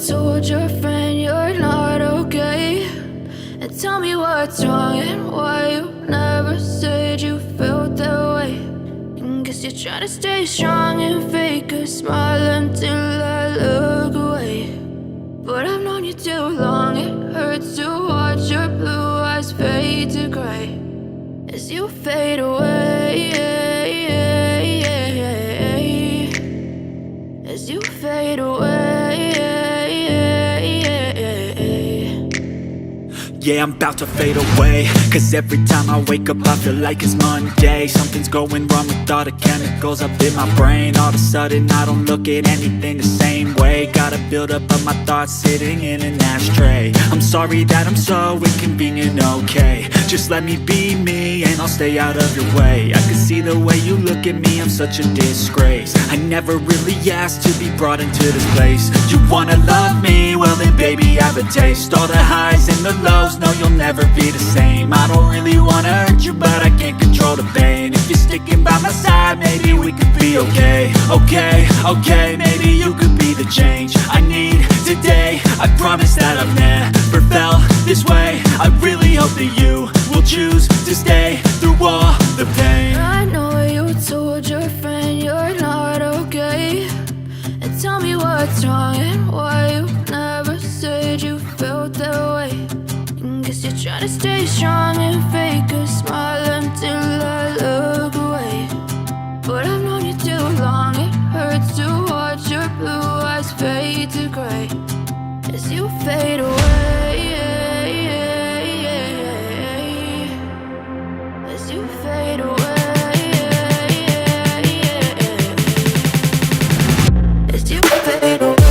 told your friend you're not okay, and tell me what's wrong and why you never said you felt that way. And guess you're trying to stay strong and fake a smile until I look away. But I've known you too long, it hurts to watch your blue eyes fade to gray as you fade away, as you fade away. Yeah, I'm about to fade away, cause every time I wake up I feel like it's Monday. Something's going wrong with all the chemicals up in my brain. All of a sudden I don't look at anything the same way. Got a build up of my thoughts sitting in an ashtray. I'm sorry that I'm so inconvenient, okay. Just let me be me and I'll stay out of your way. I can see the way you look at me, I'm such a disgrace. I never really asked to be brought into this place. You wanna love me? Well then baby have a taste. All the highs and the lows, no you'll never be the same. I don't really wanna hurt you but I can't control the pain. If you're sticking by my side maybe we could be okay. Okay, maybe you could be the change I need today. I promise that I've never felt this way. I really hope that you will choose to stay through all the pain. I know you told your friend you're not okay, and tell me what's wrong and why you never said you felt that way. And guess you're trying to stay strong and fake a smile until I look away. But I've known you too long, it hurts to watch your blue eyes fade to gray as you fade away, as you fade away, as you fade away.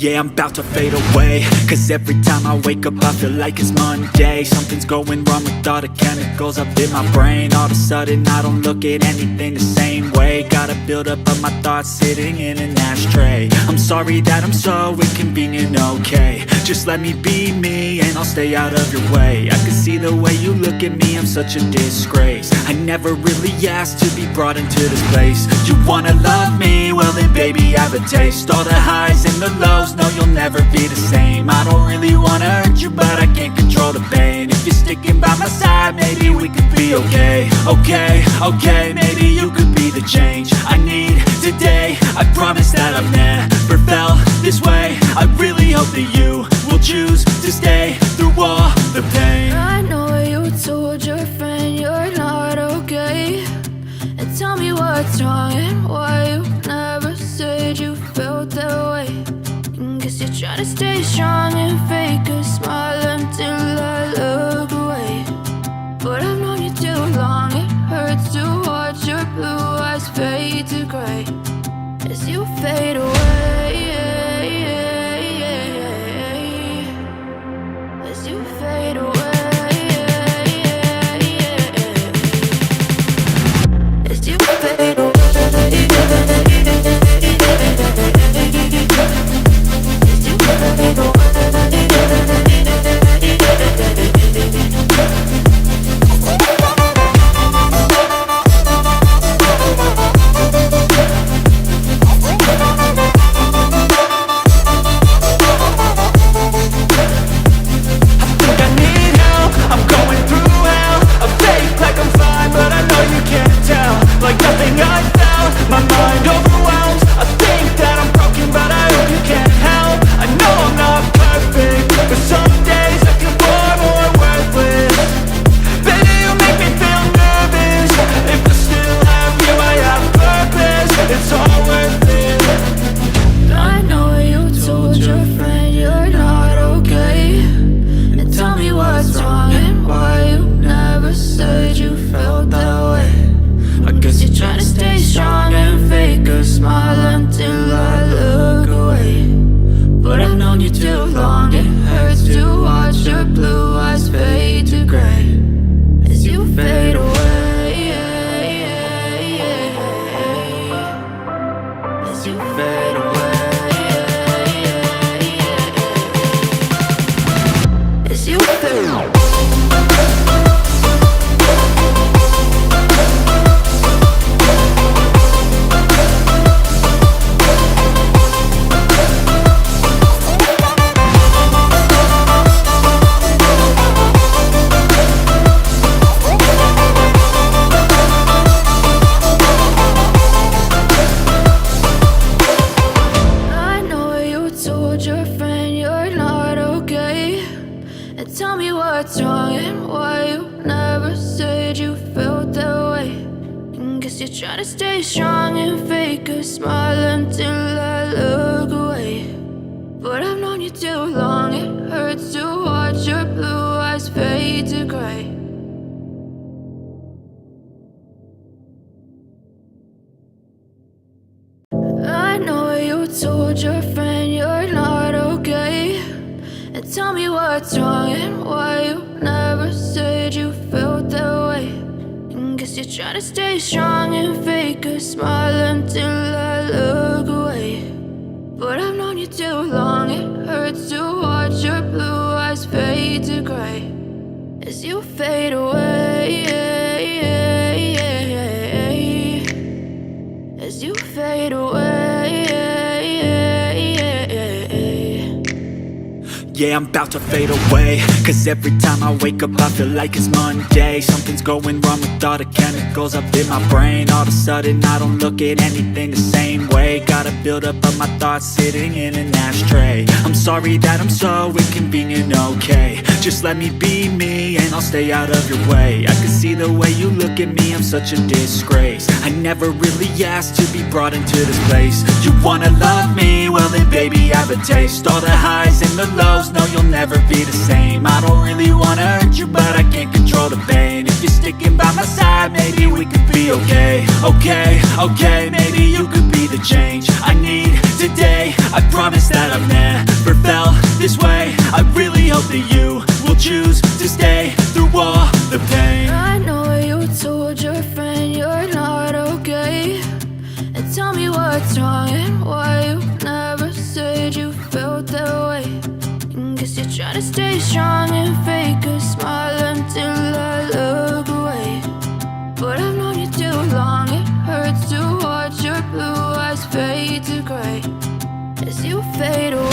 Yeah, I'm about to fade away, cause every time I wake up I feel like it's Monday. Something's going wrong with all the chemicals up in my brain. All of a sudden I don't look at anything the same way. Gotta build up of my thoughts sitting in an ashtray. I'm sorry that I'm so inconvenient, okay. Just let me be me and I'll stay out of your way. I can see the way you look at me, I'm such a disgrace. I never really asked to be brought into this place. You wanna love me? Well then baby I have a taste. All the highs and the lows, no you'll never be the same. I don't really wanna hurt you but I can't control the pain. If you're sticking by my side, maybe we could be okay. Okay, maybe you could be the change I need today. I promise that I've never felt this way. I really hope that you will choose to stay through all the pain. I know you told your friend you're not okay, and tell me what's wrong and why you never said you felt that way. Guess you're trying to stay strong and fake a smile until I look away. But I've known you too long, it hurts to watch your blue eyes fade to gray as you fade away. As you fade away. As you fade away. Yeah, I'm about to fade away, cause every time I wake up I feel like it's Monday. Something's going wrong with all the chemicals up in my brain. All of a sudden I don't look at anything the same way. Gotta build up of my thoughts sitting in an ashtray. I'm sorry that I'm so inconvenient, okay. Just let me be me and I'll stay out of your way. I can see the way you look at me, I'm such a disgrace. I never really asked to be brought into this place. You wanna love me? Well then baby I have a taste. All the highs and the lows, no you'll never be the same. I don't really wanna hurt you but I can't control the pain. If you're sticking by my side, maybe we could be okay, okay, okay. Maybe you could be the change I need today. I promise that I've never felt this way. I really hope that you will choose to stay through all the pain. I know you told your friend you're not okay, and tell me what's wrong and why you never said you felt that way. And guess you're trying to stay strong and fake a smile until I look away. But I've known you too long, it hurts to watch your blue eyes fade to gray as you fade away.